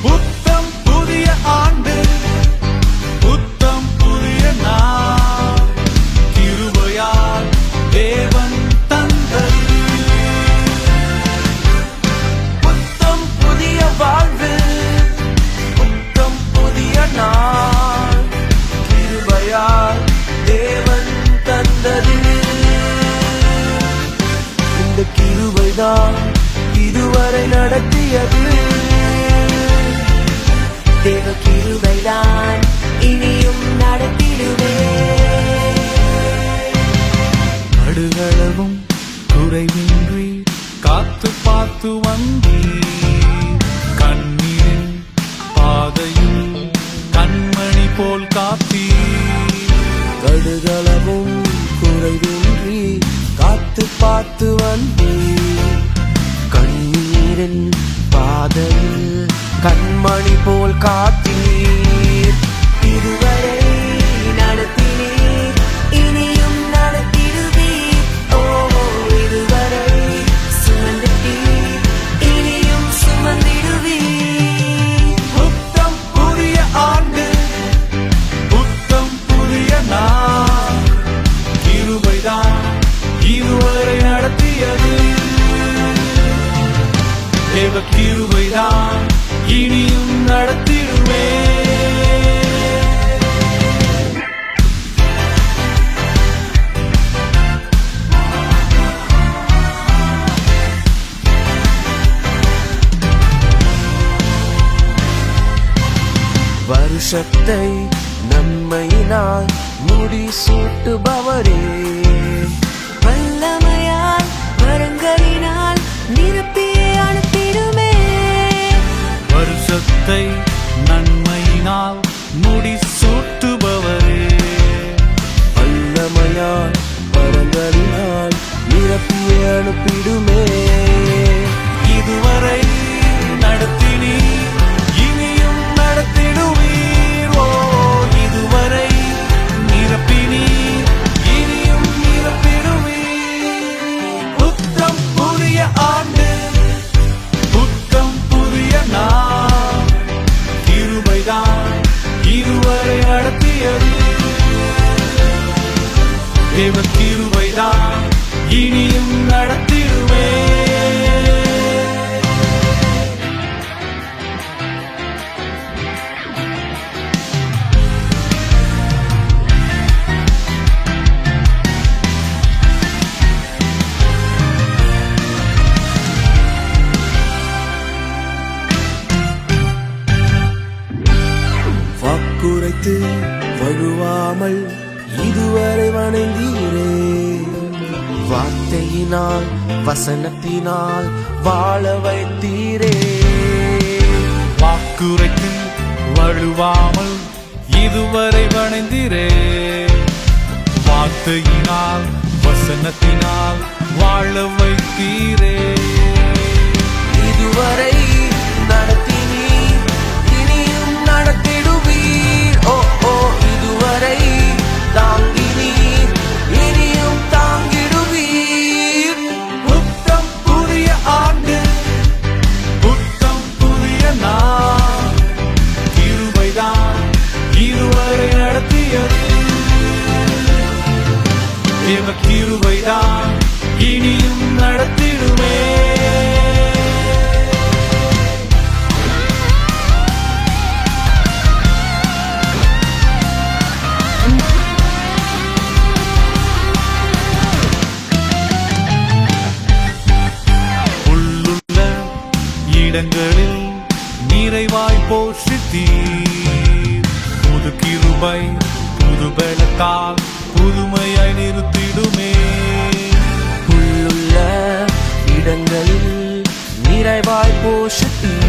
புத்தம் புதிய ஆண்டு, புத்தம் புதிய நாள், கிருபையால் தேவன் தந்தது. புத்தம் புதிய வாழ்வு, புத்தம் புதிய நாள், கிருபையால் தேவன் தந்தது. இந்த கிருபைதான் இதுவரை நடத்தியது. தேவ கிருபைதான் இனியும் நடத்திடுவே. நடுகளவும் குறைவின்றி காத்து பார்த்து வந்தீர். கண்ணீரின் பாதையில் கண்மணி போல் காத்தீர். கடுகளவும் குறைவின்றி காத்து பார்த்து வந்தீர். கண்ணீரின் பாதையில் கண்மணி போல் காத்தீர். இதுவரை நடத்தினீர், இனியும் நடத்திடுவீர். ஓ, இதுவரை சுமந்துட்டீர், இனியும் சுமந்திடுவீர். புத்தம் புதிய ஆண்டு, புத்தம் புதிய நாள், கிருபைதான் இதுவரை நடத்தியது. தேவ கிருபைதான் இனியும் நடத்திடுவே. வருஷத்தை நன்மையினால் முடிசூட்டுபவரே, வல்லமையால் வரங்களினால் நிரப்பியே அனுப்பிடுமே. வருஷத்தை நன்மையினால் முடிசூட்டுபவரே, வல்லமையால் வரங்களினால் நிரப்பியே அனுப்பிடுமே. இதுவரை நடத்தினீர், இனியும் நடத்திடுவீர். ஓ, இதுவரை நிரப்பினீர், இனியும் நிரப்பிடுவீர். புத்தம் புதிய ஆண்டு, புத்தம் புதிய நாள், கிருபைதான் இதுவரை நடத்தியது. தேவ கிருபைதான் இனியும் நடத்திடுவே. வாக்குரைத்து வழுவாமல் இதுவரை வணங்கீரே. வார்த்தையினால் வசனத்தினால் வாழ வைத்தீரே. வாக்குரைத்து வழுவாமல் இதுவரை வணைந்தீரே. வார்த்தையினால் வசனத்தினால் வாழ வைத்தீரே. இதுவரை நடத்தினீர், இனியும் நடத்திடுவீர். ஓ ஓ, இதுவரை தாங்கினீர், இனியும் தாங்கிடுவீர். புத்தம் புதிய ஆண்டு, புத்தம் புதிய நாள், கிருபைதான் இதுவரை நடத்தியது. தேவ கிருபைதான் இனியும் நடத்திடுவே. இடங்களில் நிறைவாய் போஷித்தீர். புது கிருபை புது பலத்தால் புதுமையாய் நிறுத்திடுமே. உள்ளுள்ள இடங்களில் நிறைவாய் போஷித்தீர்.